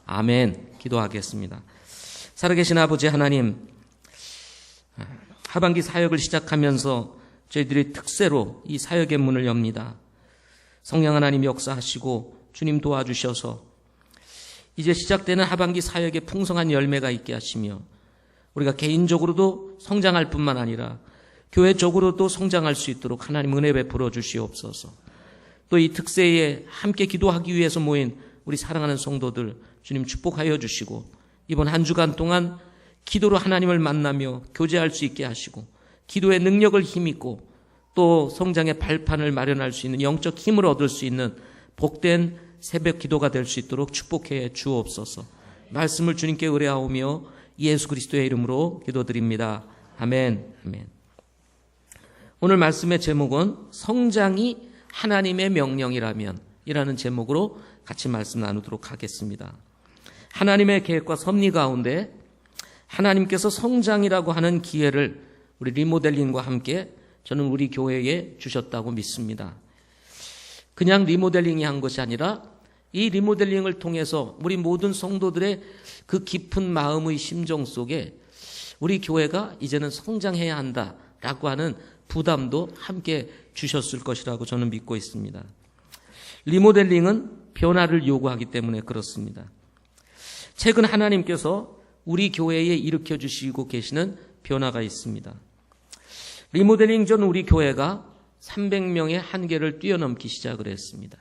아멘. 기도하겠습니다. 살아계신 아버지 하나님, 하반기 사역을 시작하면서 저희들이 특세로 이 사역의 문을 엽니다. 성령 하나님 역사하시고 주님 도와주셔서 이제 시작되는 하반기 사역에 풍성한 열매가 있게 하시며 우리가 개인적으로도 성장할 뿐만 아니라 교회적으로도 성장할 수 있도록 하나님 은혜 베풀어 주시옵소서. 또 이 특세에 함께 기도하기 위해서 모인 우리 사랑하는 성도들 주님 축복하여 주시고 이번 한 주간 동안 기도로 하나님을 만나며 교제할 수 있게 하시고 기도의 능력을 힘입고 또 성장의 발판을 마련할 수 있는 영적 힘을 얻을 수 있는 복된 새벽 기도가 될 수 있도록 축복해 주옵소서. 말씀을 주님께 의뢰하오며 예수 그리스도의 이름으로 기도드립니다. 아멘. 아멘. 오늘 말씀의 제목은 성장이 하나님의 명령이라면 이라는 제목으로 같이 말씀 나누도록 하겠습니다. 하나님의 계획과 섭리 가운데 하나님께서 성장이라고 하는 기회를 우리 리모델링과 함께 저는 우리 교회에 주셨다고 믿습니다. 그냥 리모델링이 한 것이 아니라 이 리모델링을 통해서 우리 모든 성도들의 그 깊은 마음의 심정 속에 우리 교회가 이제는 성장해야 한다라고 하는 부담도 함께 주셨을 것이라고 저는 믿고 있습니다. 리모델링은 변화를 요구하기 때문에 그렇습니다. 최근 하나님께서 우리 교회에 일으켜 주시고 계시는 변화가 있습니다. 리모델링 전 우리 교회가 300명의 한계를 뛰어넘기 시작을 했습니다.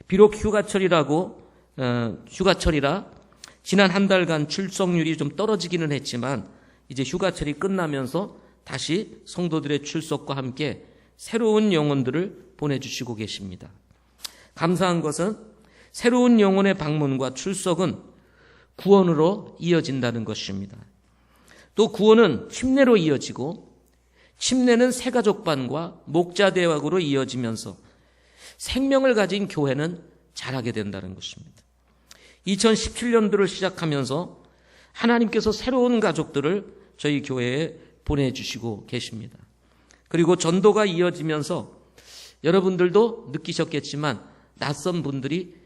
비록 휴가철이라 지난 한 달간 출석률이 좀 떨어지기는 했지만 이제 휴가철이 끝나면서 다시 성도들의 출석과 함께 새로운 영혼들을 보내주시고 계십니다. 감사한 것은 새로운 영혼의 방문과 출석은 구원으로 이어진다는 것입니다. 또 구원은 침례로 이어지고 침례는 새가족반과 목자대학으로 이어지면서 생명을 가진 교회는 자라게 된다는 것입니다. 2017년도를 시작하면서 하나님께서 새로운 가족들을 저희 교회에 보내주시고 계십니다. 그리고 전도가 이어지면서 여러분들도 느끼셨겠지만 낯선 분들이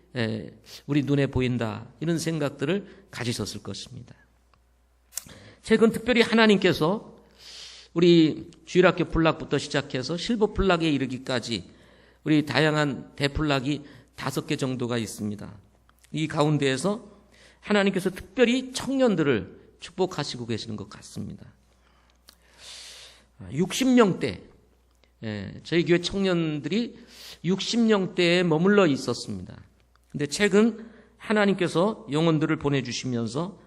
우리 눈에 보인다 이런 생각들을 가지셨을 것입니다. 최근 특별히 하나님께서 우리 주일학교 플락부터 시작해서 실버 플락에 이르기까지 우리 다양한 대플락이 5개 정도가 있습니다. 이 가운데에서 하나님께서 특별히 청년들을 축복하시고 계시는 것 같습니다. 60명대, 저희 교회 청년들이 60명대에 머물러 있었습니다. 근데 최근 하나님께서 영혼들을 보내주시면서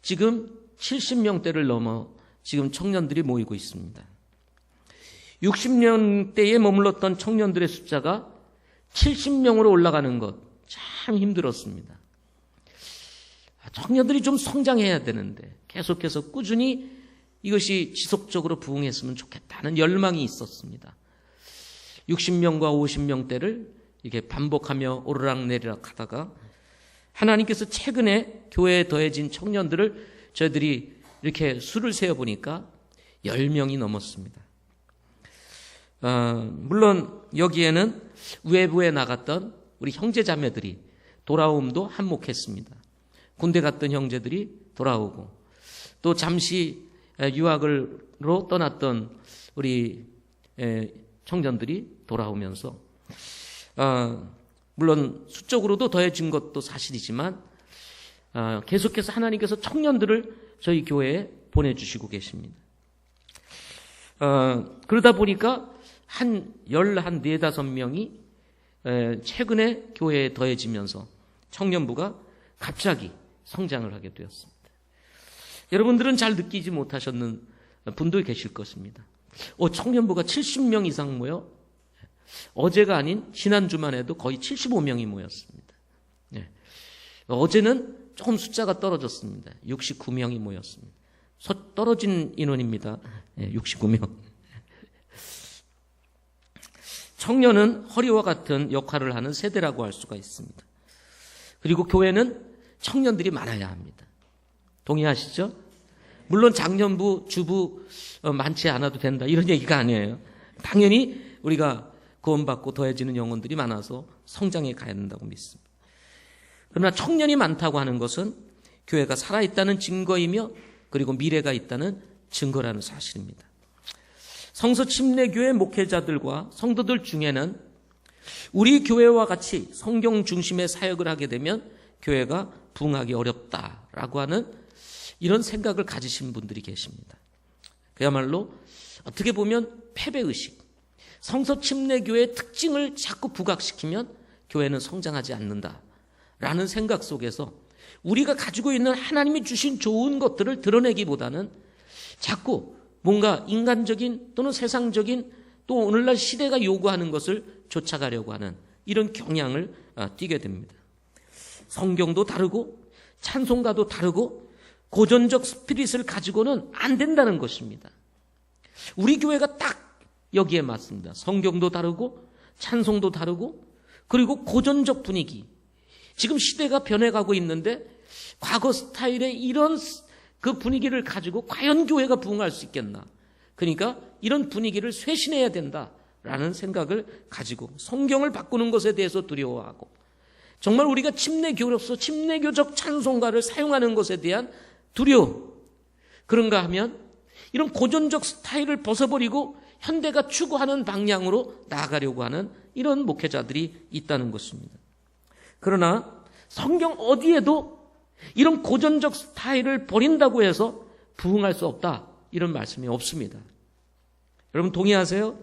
지금 70명대를 넘어 지금 청년들이 모이고 있습니다. 60명대에 머물렀던 청년들의 숫자가 70명으로 올라가는 것 참 힘들었습니다. 청년들이 좀 성장해야 되는데 계속해서 꾸준히 이것이 지속적으로 부흥했으면 좋겠다는 열망이 있었습니다. 60명과 50명대를 이렇게 반복하며 오르락내리락 하다가 하나님께서 최근에 교회에 더해진 청년들을 저희들이 이렇게 수를 세어보니까 10명이 넘었습니다. 물론 여기에는 외부에 나갔던 우리 형제자매들이 돌아옴도 한몫했습니다. 군대 갔던 형제들이 돌아오고 또 잠시 유학으로 떠났던 우리 청년들이 돌아오면서 물론 수적으로도 더해진 것도 사실이지만 계속해서 하나님께서 청년들을 저희 교회에 보내주시고 계십니다. 그러다 보니까 한 4-5명이 최근에 교회에 더해지면서 청년부가 갑자기 성장을 하게 되었습니다. 여러분들은 잘 느끼지 못하셨는 분도 계실 것입니다. 청년부가 70명 이상 모여 어제가 아닌 지난주만 해도 거의 75명이 모였습니다. 어제는 조금 숫자가 떨어졌습니다. 69명이 모였습니다. 떨어진 인원입니다. 69명. 청년은 허리와 같은 역할을 하는 세대라고 할 수가 있습니다. 그리고 교회는 청년들이 많아야 합니다. 동의하시죠? 물론 장년부, 주부 많지 않아도 된다 이런 얘기가 아니에요. 당연히 우리가 구원받고 더해지는 영혼들이 많아서 성장해 가야 된다고 믿습니다. 그러나 청년이 많다고 하는 것은 교회가 살아있다는 증거이며 그리고 미래가 있다는 증거라는 사실입니다. 성서 침례교회 목회자들과 성도들 중에는 우리 교회와 같이 성경 중심의 사역을 하게 되면 교회가 부흥하기 어렵다라고 하는 이런 생각을 가지신 분들이 계십니다. 그야말로 어떻게 보면 패배의식, 성서 침례교회의 특징을 자꾸 부각시키면 교회는 성장하지 않는다라는 생각 속에서 우리가 가지고 있는 하나님이 주신 좋은 것들을 드러내기보다는 자꾸 뭔가 인간적인 또는 세상적인 또 오늘날 시대가 요구하는 것을 쫓아가려고 하는 이런 경향을 띠게 됩니다. 성경도 다르고 찬송가도 다르고 고전적 스피릿을 가지고는 안 된다는 것입니다. 우리 교회가 딱 여기에 맞습니다. 성경도 다르고 찬송도 다르고 그리고 고전적 분위기. 지금 시대가 변해가고 있는데 과거 스타일의 이런 그 분위기를 가지고 과연 교회가 부흥할 수 있겠나. 그러니까 이런 분위기를 쇄신해야 된다라는 생각을 가지고 성경을 바꾸는 것에 대해서 두려워하고 정말 우리가 침례교로서 침례교적 찬송가를 사용하는 것에 대한 두려움. 그런가 하면 이런 고전적 스타일을 벗어버리고 현대가 추구하는 방향으로 나아가려고 하는 이런 목회자들이 있다는 것입니다. 그러나 성경 어디에도 이런 고전적 스타일을 버린다고 해서 부흥할 수 없다. 이런 말씀이 없습니다. 여러분 동의하세요?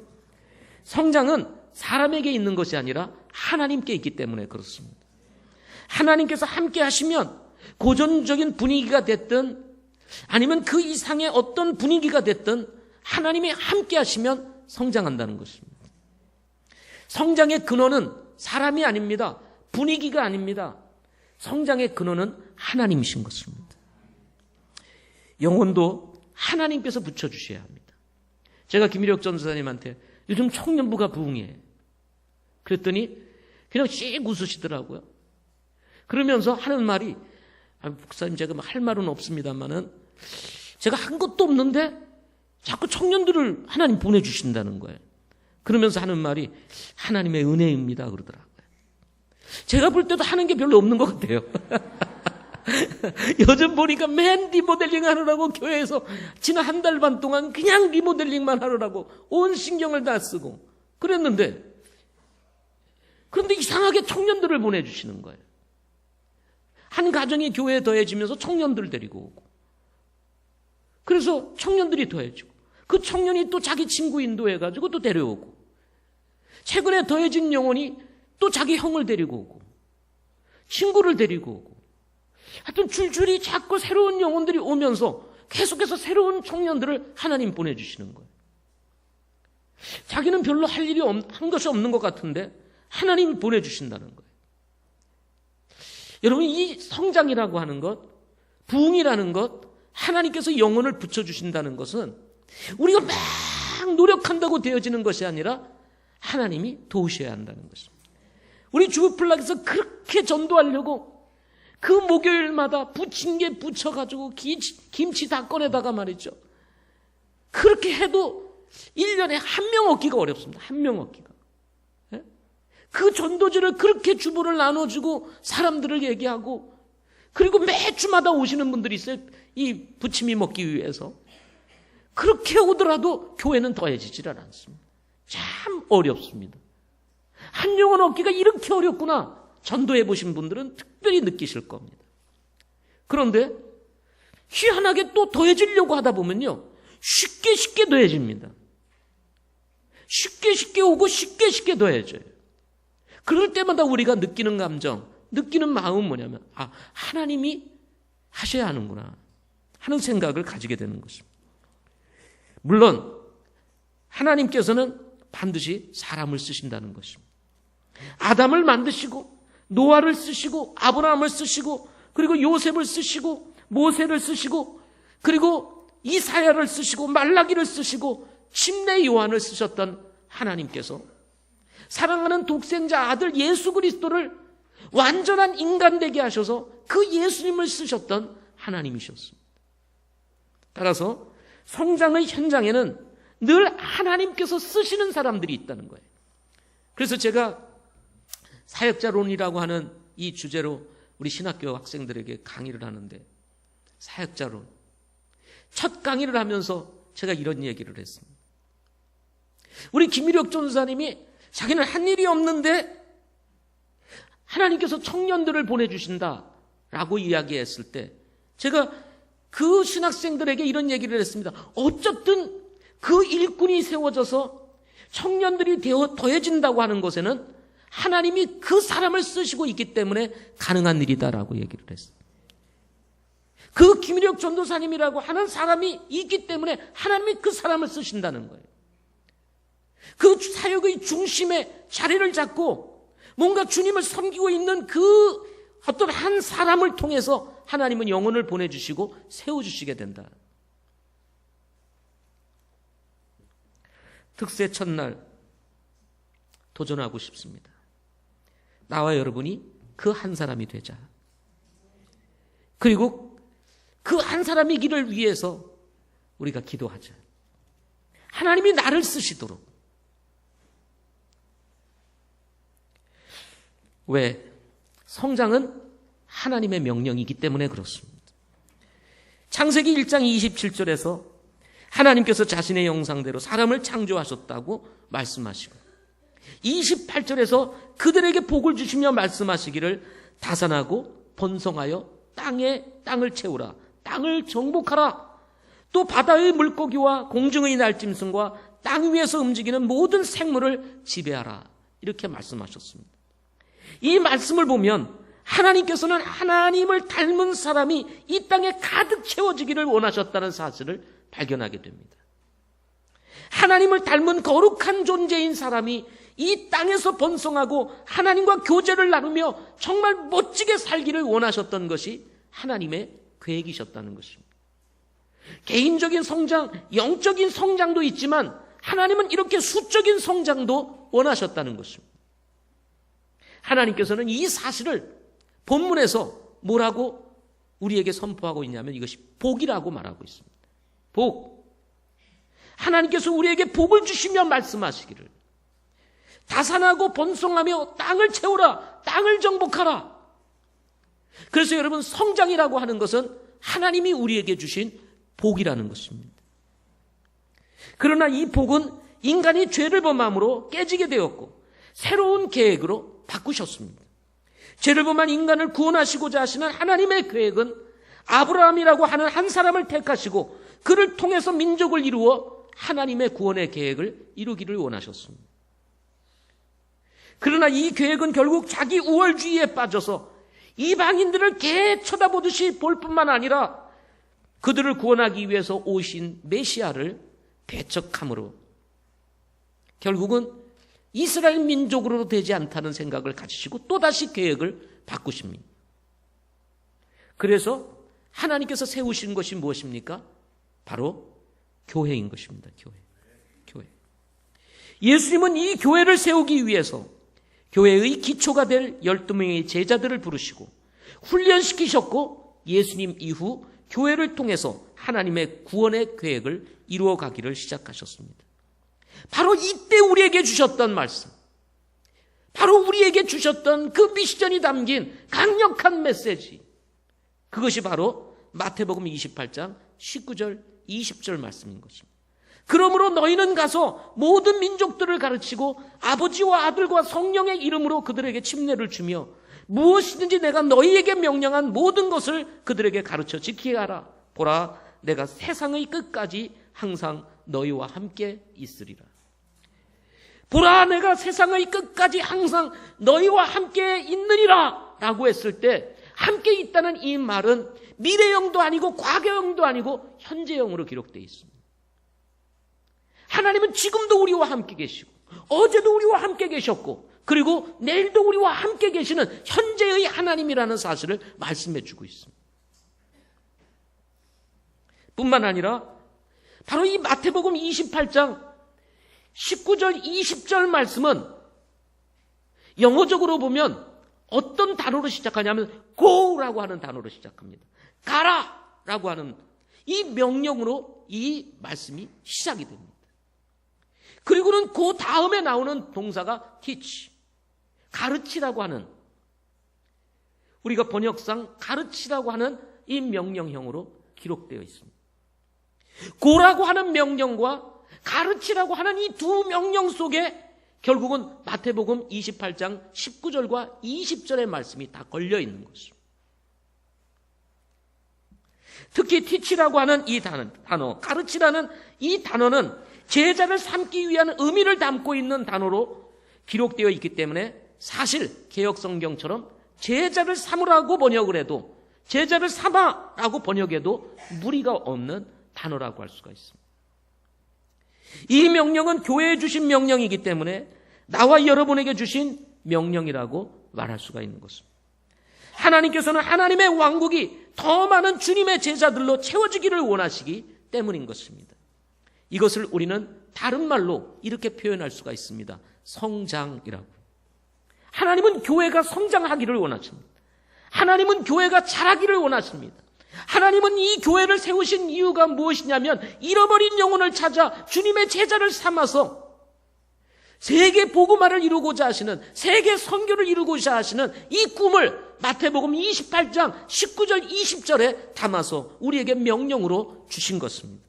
성장은 사람에게 있는 것이 아니라 하나님께 있기 때문에 그렇습니다. 하나님께서 함께 하시면 고전적인 분위기가 됐든 아니면 그 이상의 어떤 분위기가 됐든 하나님이 함께 하시면 성장한다는 것입니다. 성장의 근원은 사람이 아닙니다. 분위기가 아닙니다. 성장의 근원은 하나님이신 것입니다. 영혼도 하나님께서 붙여주셔야 합니다. 제가 김일혁 전사님한테 요즘 청년부가 부흥해. 그랬더니 그냥 씩 웃으시더라고요. 그러면서 하는 말이 목사님 제가 할 말은 없습니다만은 제가 한 것도 없는데 자꾸 청년들을 하나님 보내주신다는 거예요. 그러면서 하는 말이 하나님의 은혜입니다 그러더라고요. 제가 볼 때도 하는 게 별로 없는 것 같아요. 요즘 보니까 맨 리모델링 하느라고 교회에서 지난 한 달 반 동안 그냥 리모델링만 하느라고 온 신경을 다 쓰고 그랬는데 그런데 이상하게 청년들을 보내주시는 거예요. 한 가정이 교회에 더해지면서 청년들 데리고 오고 그래서 청년들이 더해지고 그 청년이 또 자기 친구 인도해가지고 또 데려오고 최근에 더해진 영혼이 또 자기 형을 데리고 오고 친구를 데리고 오고 하여튼 줄줄이 자꾸 새로운 영혼들이 오면서 계속해서 새로운 청년들을 하나님 보내주시는 거예요. 자기는 별로 할 일이 한 것이 없는 것 같은데 하나님이 보내주신다는 거예요. 여러분 이 성장이라고 하는 것, 부흥이라는 것, 하나님께서 영혼을 붙여주신다는 것은 우리가 막 노력한다고 되어지는 것이 아니라 하나님이 도우셔야 한다는 것입니다. 우리 주부플락에서 그렇게 전도하려고 그 목요일마다 부침개 부쳐가지고 김치 다 꺼내다가 말이죠. 그렇게 해도 1년에 한 명 얻기가 어렵습니다. 한 명 얻기가. 그 전도지를 그렇게 주보를 나눠주고 사람들을 얘기하고 그리고 매주마다 오시는 분들이 있어요. 이 부침이 먹기 위해서. 그렇게 오더라도 교회는 더해지질 않습니다. 참 어렵습니다. 한 영혼 얻기가 이렇게 어렵구나. 전도해 보신 분들은 특별히 느끼실 겁니다. 그런데 희한하게 또 더해지려고 하다 보면요. 쉽게 더해집니다. 쉽게 오고 쉽게 더해져요. 그럴 때마다 우리가 느끼는 감정, 느끼는 마음은 뭐냐면 하나님이 하셔야 하는구나 하는 생각을 가지게 되는 것입니다. 물론 하나님께서는 반드시 사람을 쓰신다는 것입니다. 아담을 만드시고 노아를 쓰시고 아브라함을 쓰시고 그리고 요셉을 쓰시고 모세를 쓰시고 그리고 이사야를 쓰시고 말라기를 쓰시고 침례 요한을 쓰셨던 하나님께서 사랑하는 독생자 아들 예수 그리스도를 완전한 인간 되게 하셔서 그 예수님을 쓰셨던 하나님이셨습니다. 따라서 성장의 현장에는 늘 하나님께서 쓰시는 사람들이 있다는 거예요. 그래서 제가 사역자론이라고 하는 이 주제로 우리 신학교 학생들에게 강의를 하는데 사역자론 첫 강의를 하면서 제가 이런 얘기를 했습니다. 우리 김일혁 전사님이 자기는 한 일이 없는데 하나님께서 청년들을 보내주신다라고 이야기했을 때 제가 그 신학생들에게 이런 얘기를 했습니다. 어쨌든 그 일꾼이 세워져서 청년들이 더해진다고 하는 것에는 하나님이 그 사람을 쓰시고 있기 때문에 가능한 일이다라고 얘기를 했습니다. 그 김일혁 전도사님이라고 하는 사람이 있기 때문에 하나님이 그 사람을 쓰신다는 거예요. 그 사역의 중심에 자리를 잡고 뭔가 주님을 섬기고 있는 그 어떤 한 사람을 통해서 하나님은 영혼을 보내주시고 세워주시게 된다. 특세 첫날 도전하고 싶습니다. 나와 여러분이 그 한 사람이 되자. 그리고 그 한 사람이기를 위해서 우리가 기도하자. 하나님이 나를 쓰시도록. 왜? 성장은 하나님의 명령이기 때문에 그렇습니다. 창세기 1장 27절에서 하나님께서 자신의 형상대로 사람을 창조하셨다고 말씀하시고 28절에서 그들에게 복을 주시며 말씀하시기를 다산하고 번성하여 땅을 채우라, 땅을 정복하라. 또 바다의 물고기와 공중의 날짐승과 땅 위에서 움직이는 모든 생물을 지배하라. 이렇게 말씀하셨습니다. 이 말씀을 보면 하나님께서는 하나님을 닮은 사람이 이 땅에 가득 채워지기를 원하셨다는 사실을 발견하게 됩니다. 하나님을 닮은 거룩한 존재인 사람이 이 땅에서 번성하고 하나님과 교제를 나누며 정말 멋지게 살기를 원하셨던 것이 하나님의 계획이셨다는 것입니다. 개인적인 성장, 영적인 성장도 있지만 하나님은 이렇게 수적인 성장도 원하셨다는 것입니다. 하나님께서는 이 사실을 본문에서 뭐라고 우리에게 선포하고 있냐면 이것이 복이라고 말하고 있습니다. 복. 하나님께서 우리에게 복을 주시며 말씀하시기를 다산하고 번성하며 땅을 채우라, 땅을 정복하라. 그래서 여러분, 성장이라고 하는 것은 하나님이 우리에게 주신 복이라는 것입니다. 그러나 이 복은 인간이 죄를 범함으로 깨지게 되었고 새로운 계획으로 바꾸셨습니다. 죄를 범한 인간을 구원하시고자 하시는 하나님의 계획은 아브라함이라고 하는 한 사람을 택하시고 그를 통해서 민족을 이루어 하나님의 구원의 계획을 이루기를 원하셨습니다. 그러나 이 계획은 결국 자기 우월주의에 빠져서 이방인들을 개 쳐다보듯이 볼 뿐만 아니라 그들을 구원하기 위해서 오신 메시아를 배척함으로 결국은 이스라엘 민족으로 되지 않다는 생각을 가지시고 또다시 계획을 바꾸십니다. 그래서 하나님께서 세우신 것이 무엇입니까? 바로 교회인 것입니다. 교회. 예수님은 이 교회를 세우기 위해서 교회의 기초가 될 12명의 제자들을 부르시고 훈련시키셨고 예수님 이후 교회를 통해서 하나님의 구원의 계획을 이루어 가기를 시작하셨습니다. 바로 이때 우리에게 주셨던 말씀, 바로 우리에게 주셨던 그 미션이 담긴 강력한 메시지, 그것이 바로 마태복음 28장 19절 20절 말씀인 것입니다. 그러므로 너희는 가서 모든 민족들을 가르치고 아버지와 아들과 성령의 이름으로 그들에게 침례를 주며 무엇이든지 내가 너희에게 명령한 모든 것을 그들에게 가르쳐 지키게 하라. 보라, 내가 세상의 끝까지 항상 너희와 함께 있으리라. 보라, 내가 세상의 끝까지 항상 너희와 함께 있느니라 라고 했을 때 함께 있다는 이 말은 미래형도 아니고 과거형도 아니고 현재형으로 기록되어 있습니다. 하나님은 지금도 우리와 함께 계시고 어제도 우리와 함께 계셨고 그리고 내일도 우리와 함께 계시는 현재의 하나님이라는 사실을 말씀해 주고 있습니다. 뿐만 아니라 바로 이 마태복음 28장 19절 20절 말씀은 영어적으로 보면 어떤 단어로 시작하냐면 go라고 하는 단어로 시작합니다. 가라라고 하는 이 명령으로 이 말씀이 시작이 됩니다. 그리고는 그 다음에 나오는 동사가 teach, 가르치라고 하는, 우리가 번역상 가르치라고 하는 이 명령형으로 기록되어 있습니다. 고라고 하는 명령과 가르치라고 하는 이 두 명령 속에 결국은 마태복음 28장 19절과 20절의 말씀이 다 걸려 있는 것입니다. 특히 teach라고 하는 이 단어, 가르치라는 이 단어는 제자를 삼기 위한 의미를 담고 있는 단어로 기록되어 있기 때문에 사실 개역성경처럼 제자를 삼으라고 번역을 해도, 제자를 삼아라고 번역해도 무리가 없는 단어라고 할 수가 있습니다. 이 명령은 교회에 주신 명령이기 때문에 나와 여러분에게 주신 명령이라고 말할 수가 있는 것입니다. 하나님께서는 하나님의 왕국이 더 많은 주님의 제자들로 채워지기를 원하시기 때문인 것입니다. 이것을 우리는 다른 말로 이렇게 표현할 수가 있습니다. 성장이라고. 하나님은 교회가 성장하기를 원하십니다. 하나님은 교회가 자라기를 원하십니다. 하나님은 이 교회를 세우신 이유가 무엇이냐면 잃어버린 영혼을 찾아 주님의 제자를 삼아서 세계 복음화를 이루고자 하시는, 세계 선교를 이루고자 하시는 이 꿈을 마태복음 28장 19절 20절에 담아서 우리에게 명령으로 주신 것입니다.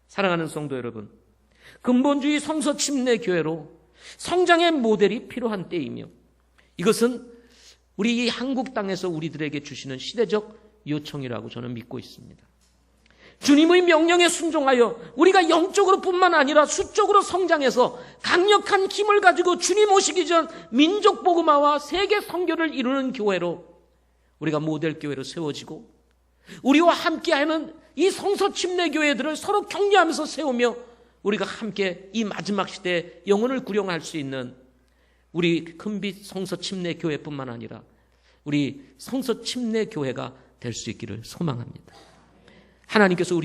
사랑하는 성도 여러분, 근본주의 성서 침례 교회로 성장의 모델이 필요한 때이며 이것은 우리 한국 땅에서 우리들에게 주시는 시대적 요청이라고 저는 믿고 있습니다. 주님의 명령에 순종하여 우리가 영적으로 뿐만 아니라 수적으로 성장해서 강력한 힘을 가지고 주님 오시기 전 민족 복음화와 세계 선교를 이루는 교회로 우리가 모델 교회로 세워지고 우리와 함께하는 이 성서 침례 교회들을 서로 격려하면서 세우며 우리가 함께 이 마지막 시대에 영혼을 구령할 수 있는 우리 큰빛 성서 침례 교회뿐만 아니라 우리 성서 침례 교회가 될 수 있기를 소망합니다. 하나님께서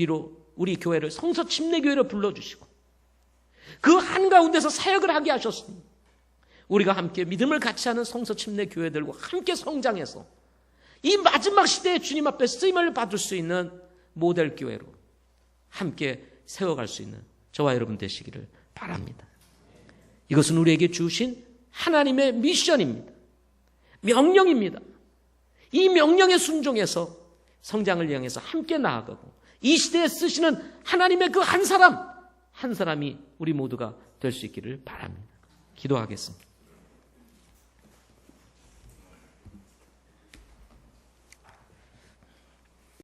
우리 교회를 성서 침례 교회로 불러주시고 그 한가운데서 사역을 하게 하셨습니다. 우리가 함께 믿음을 같이 하는 성서 침례 교회들과 함께 성장해서 이 마지막 시대에 주님 앞에 쓰임을 받을 수 있는 모델 교회로 함께 세워갈 수 있는 저와 여러분 되시기를 바랍니다. 이것은 우리에게 주신 하나님의 미션입니다. 명령입니다. 이 명령에 순종해서 성장을 향해서 함께 나아가고 이 시대에 쓰시는 하나님의 그 한 사람이 우리 모두가 될 수 있기를 바랍니다. 기도하겠습니다.